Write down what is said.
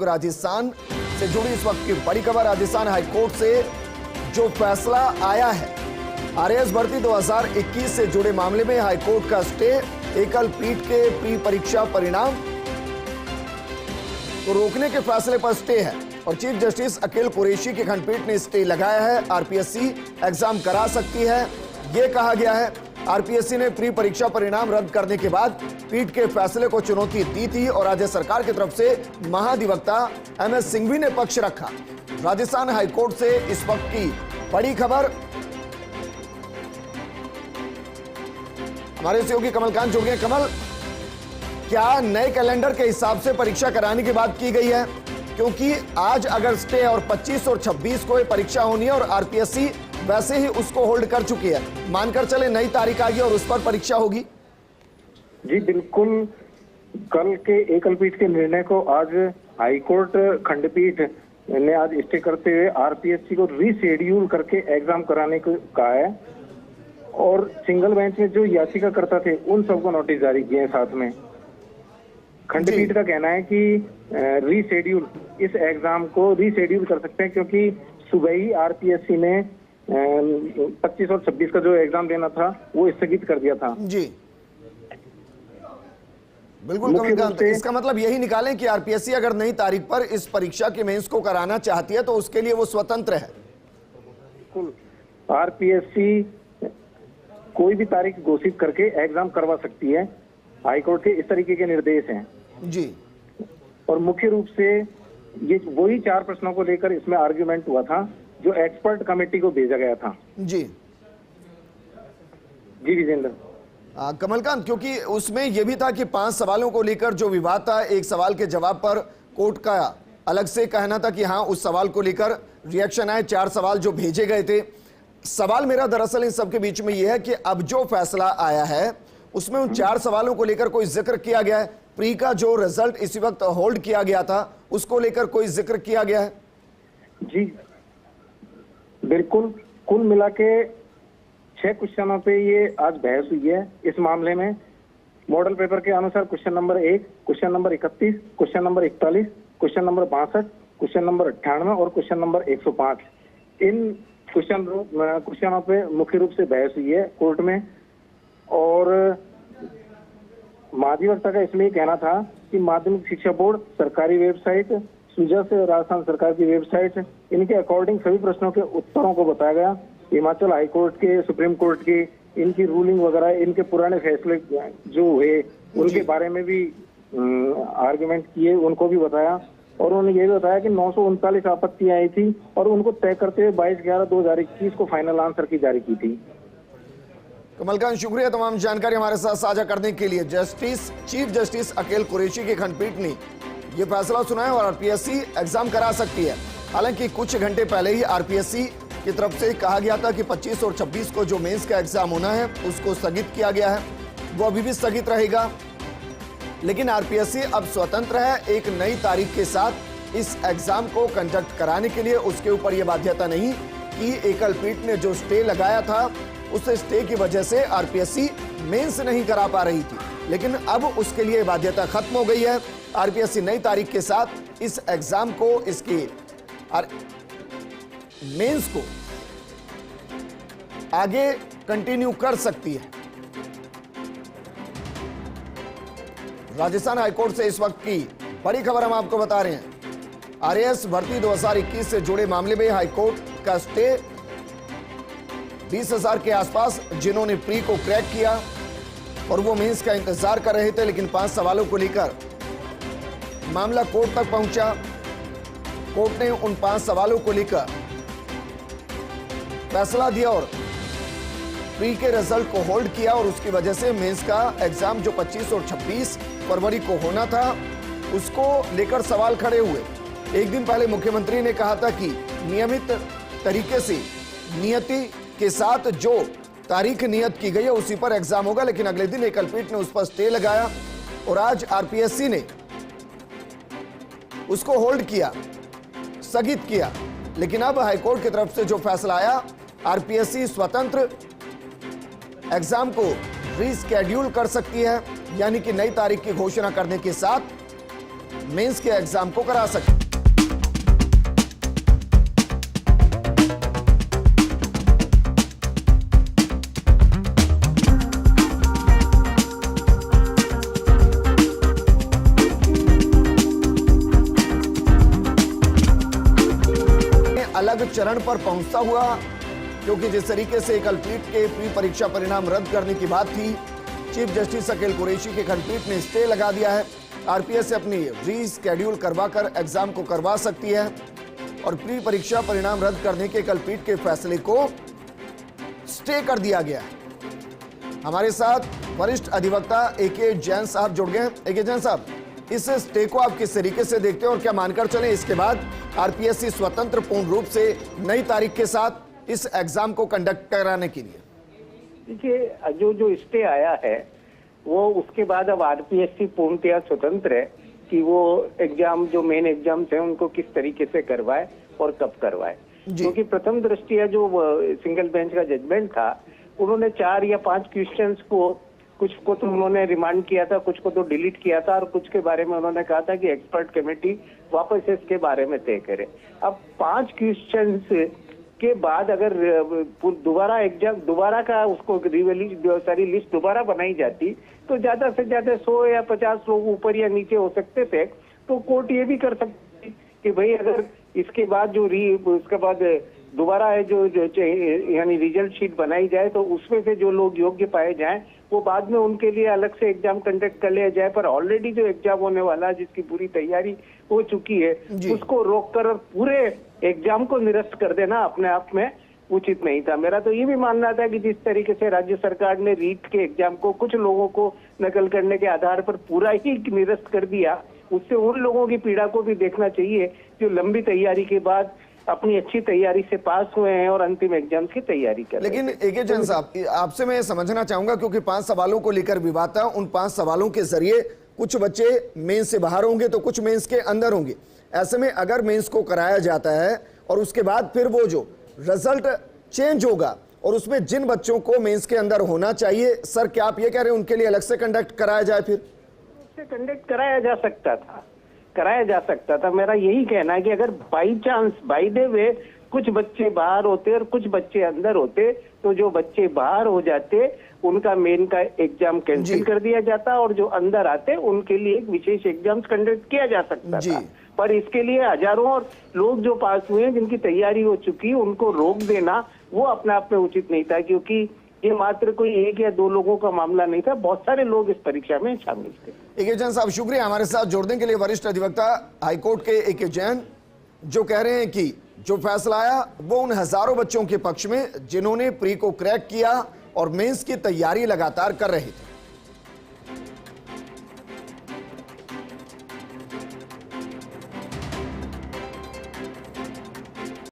राजस्थान से जुड़ी इस वक्त की बड़ी खबर। राजस्थान हाईकोर्ट से जो फैसला आया है, आरएएस भर्ती 2021 से जुड़े मामले में हाईकोर्ट का स्टे, एकल पीठ के प्री परीक्षा परिणाम तो रोकने के फैसले पर स्टे है और चीफ जस्टिस अकील कुरैशी की खंडपीठ ने स्टे लगाया है। आरपीएससी एग्जाम करा सकती है, यह कहा गया है। आरपीएससी ने प्री परीक्षा परिणाम रद्द करने के बाद पीठ के फैसले को चुनौती दी थी और राज्य सरकार की तरफ से महाधिवक्ता एमएस सिंघवी ने पक्ष रखा। राजस्थान हाईकोर्ट से इस वक्त की बड़ी खबर। हमारे सहयोगी कमलकांत जुड़ गए। कमल, क्या नए कैलेंडर के हिसाब से परीक्षा कराने की बात की गई है? क्योंकि आज अगर स्टे और 25 और 26 को परीक्षा होनी है और आरपीएससी वैसे ही उसको होल्ड कर चुकी है, मानकर चले नई तारीख आ गई और उस पर परीक्षा होगी। जी बिल्कुल, कल के एकल पीठ के निर्णय को आज हाईकोर्ट खंडपीठ ने आज स्टे करते हुए आरपीएससी को रीशेड्यूल करके एग्जाम कराने को कहा है और सिंगल बेंच में जो याचिकाकर्ता थे उन सबको नोटिस जारी किए हैं। साथ में खंडपीठ का कहना है कि रीशेड्यूल, इस एग्जाम को रीशेड्यूल कर सकते हैं क्योंकि सुबह ही आरपीएससी ने 25 और 26 का जो एग्जाम देना था वो स्थगित कर दिया था। जी बिल्कुल कमलकांत, इसका मतलब यही निकालें कि आरपीएससी अगर नई तारीख पर इस परीक्षा के मेंस को कराना चाहती है तो उसके लिए वो स्वतंत्र है। बिल्कुल, आरपीएससी कोई भी तारीख घोषित करके एग्जाम करवा सकती है। हाईकोर्ट के इस तरीके के निर्देश हैं जी। और मुख्य रूप से ये वही 4 प्रश्नों को लेकर इसमें आर्ग्यूमेंट हुआ था जो एक्सपर्ट कमेटी को भेजा गया था। जी जी विजेंद्र। कमलकांत, क्योंकि उसमें यह भी था कि 5 सवालों को लेकर जो विवाद था, एक सवाल के जवाब पर कोर्ट का अलग से कहना था कि हाँ उस सवाल को लेकर रिएक्शन आए। 4 सवाल जो भेजे गए थे। सवाल मेरा दरअसल इन सबके बीच में यह है कि अब जो फैसला आया है उसमें उन 4 सवालों को लेकर कोई जिक्र किया गया है? प्री का जो रिजल्ट इसी वक्त होल्ड किया गया था उसको लेकर कोई जिक्र किया गया है? जी बिल्कुल, कुल मिला के 6 क्वेश्चनों पे ये आज बहस हुई है। इस मामले में मॉडल पेपर के अनुसार question number 1, question number 31, question number 41, question number 62, question number 98 और क्वेश्चन नंबर 105, इन क्वेश्चनों पे मुख्य रूप से बहस हुई है कोर्ट में। और महाधिवक्ता का इसमें कहना था कि माध्यमिक शिक्षा बोर्ड, सरकारी वेबसाइट, सुजस राजस्थान सरकार की वेबसाइट, इनके अकॉर्डिंग सभी प्रश्नों के उत्तरों को बताया गया। हिमाचल हाईकोर्ट के, सुप्रीम कोर्ट के इनकी रूलिंग वगैरह, इनके पुराने फैसले जो हुए उनके बारे में भी आर्गुमेंट किए, उनको भी बताया। और उन्होंने ये भी बताया कि 939 आपत्तियां आई थी और उनको तय करते हुए 22/11/2021 को फाइनल आंसर की जारी की थी। कमलकांत, शुक्रिया तमाम जानकारी हमारे साथ साझा करने के लिए। चीफ जस्टिस अकील कुरैशी की खंडपीठ ने यह फैसला सुनाया और आरपीएससी एग्जाम करा सकती है। हालांकि कुछ घंटे पहले ही आरपीएससी की तरफ से कहा गया था कि 25 और 26 को जो मेंस का एग्जाम होना है उसको स्थगित किया गया है, वो अभी भी स्थगित रहेगा। लेकिन आरपीएससी अब स्वतंत्र है एक नई तारीख के साथ इस एग्जाम को कंडक्ट कराने के लिए। उसके ऊपर यह बाध्यता नहीं कि एकल पीठ ने जो स्टे लगाया था उस स्टे की वजह से आरपीएससी मेंस नहीं करा पा रही थी, लेकिन अब उसके लिए बाध्यता खत्म हो गई है। आरपीएससी नई तारीख के साथ इस एग्जाम को, इसकी मेंस को आगे कंटिन्यू कर सकती है। राजस्थान हाईकोर्ट से इस वक्त की बड़ी खबर हम आपको बता रहे हैं। आरएएस भर्ती 2021 से जुड़े मामले में हाईकोर्ट का स्टे। 20,000 के आसपास जिन्होंने प्री को क्रैक किया और वो मेंस का इंतजार कर रहे थे, लेकिन 5 सवालों को लेकर मामला कोर्ट तक पहुंचा। कोर्ट ने उन 5 सवालों को लेकर फैसला दिया और प्री के रिजल्ट को होल्ड किया और उसकी वजह से मेंस का एग्जाम जो 25 और 26 फरवरी को होना था उसको लेकर सवाल खड़े हुए। एक दिन पहले मुख्यमंत्री ने कहा था कि नियमित तरीके से नियति के साथ जो तारीख नियत की गई है उसी पर एग्जाम होगा, लेकिन अगले दिन एकल पीठ ने उस पर स्टे लगाया और आज आरपीएससी ने उसको होल्ड किया, स्थगित किया। लेकिन अब हाईकोर्ट की तरफ से जो फैसला आया, आरपीएससी स्वतंत्र एग्जाम को रीस्केड्यूल कर सकती है, यानी कि नई तारीख की घोषणा करने के साथ मेंस के एग्जाम को करा सके। अलग चरण पर पहुंचता हुआ, क्योंकि जिस तरीके से कलपीठ के प्री परीक्षा परिणाम रद्द करने की बात थी, चीफ जस्टिस अकील कुरैशी की खंडपीठ ने स्टे लगा दिया है। आरपीएस से अपनी रीस्केड्यूल करवाकर एग्जाम को करवा सकती है और प्री परीक्षा परिणाम रद्द करने के कलपीठ के फैसले को स्टे कर दिया गया है। हमारे साथ वरिष्ठ अधिवक्ता एके जैन साहब जुड़ गए। एके जैन साहब, इस स्टे को आप किस तरीके से देखते हैं और क्या मानकर चलें इसके बाद आरपीएससी स्वतंत्र पूर्ण रूप से नई तारीख के साथ इस एग्जाम को कंडक्ट कराने के लिए? देखिए, जो स्टे आया है वो उसके बाद अब आरपीएससी पूर्णतया स्वतंत्र है कि वो एग्जाम, जो मेन एग्जाम्स हैं उनको किस तरीके से करवाए और कब करवाए। क्योंकि प्रथम दृष्टिया जो सिंगल बेंच का जजमेंट था, उन्होंने 4 या 5 क्वेश्चंस को, कुछ को तो उन्होंने रिमांड किया था, कुछ को तो डिलीट किया था और कुछ के बारे में उन्होंने कहा था कि एक्सपर्ट कमेटी वापस इसके बारे में तय करे। अब 5 क्वेश्चंस के बाद अगर दोबारा एग्जाम, दोबारा का उसको सारी लिस्ट दोबारा बनाई जाती तो ज्यादा से ज्यादा 100 या 50 लोग ऊपर या नीचे हो सकते थे। तो कोर्ट ये भी कर सकती कि भाई अगर इसके बाद उसके बाद दोबारा है जो यानी रिजल्ट शीट बनाई जाए तो उसमें से जो लोग योग्य पाए जाएं वो बाद में उनके लिए अलग से एग्जाम कंडक्ट कर लिया जाए। पर ऑलरेडी जो एग्जाम होने वाला है, जिसकी पूरी तैयारी हो चुकी है, उसको रोककर पूरे एग्जाम को निरस्त कर देना अपने आप में उचित नहीं था। मेरा तो ये भी मानना था कि जिस तरीके से राज्य सरकार ने रीट के एग्जाम को कुछ लोगों को नकल करने के आधार पर पूरा ही निरस्त कर दिया, उससे उन लोगों की पीड़ा को भी देखना चाहिए जो लंबी तैयारी के बाद अपनी अच्छी तैयारी से पास हुए हैं और अंतिम एग्जाम की तैयारी कर रहे हैं। लेकिन एके जैन साहब, आपसे मैं समझना चाहूंगा, क्योंकि 5 सवालों को लेकर विवाद था, उन 5 सवालों के जरिए कुछ बच्चे मेंस से बाहर होंगे तो कुछ मेंस के अंदर होंगे। ऐसे में अगर मेंस को कराया जाता है और उसके बाद फिर वो जो रिजल्ट चेंज होगा और उसमें जिन बच्चों को मेंस के अंदर होना चाहिए, सर क्या आप ये कह रहे हैं उनके लिए अलग से कंडक्ट कराया जाए? फिर उससे कंडक्ट कराया जा सकता था। मेरा यही कहना है कि अगर by chance, by the way कुछ बच्चे बाहर होते और कुछ बच्चे अंदर होते तो जो बच्चे बाहर हो जाते उनका मेन का एग्जाम कैंसिल कर दिया जाता और जो अंदर आते उनके लिए एक विशेष एग्जाम कंडक्ट किया जा सकता था। पर इसके लिए हजारों और लोग जो पास हुए हैं, जिनकी तैयारी हो चुकी है, उनको रोक देना वो अपने आप में उचित नहीं था। क्योंकि ये मात्र कोई 1 या 2 लोगों का मामला नहीं था, बहुत सारे लोग इस परीक्षा में शामिल थे। एके जैन साहब, शुक्रिया हमारे साथ जोड़ने के लिए। वरिष्ठ अधिवक्ता हाईकोर्ट के एके जैन, जो कह रहे हैं कि जो फैसला आया वो उन हजारों बच्चों के पक्ष में जिन्होंने प्री को क्रैक किया और मेंस की तैयारी लगातार कर रहे थे।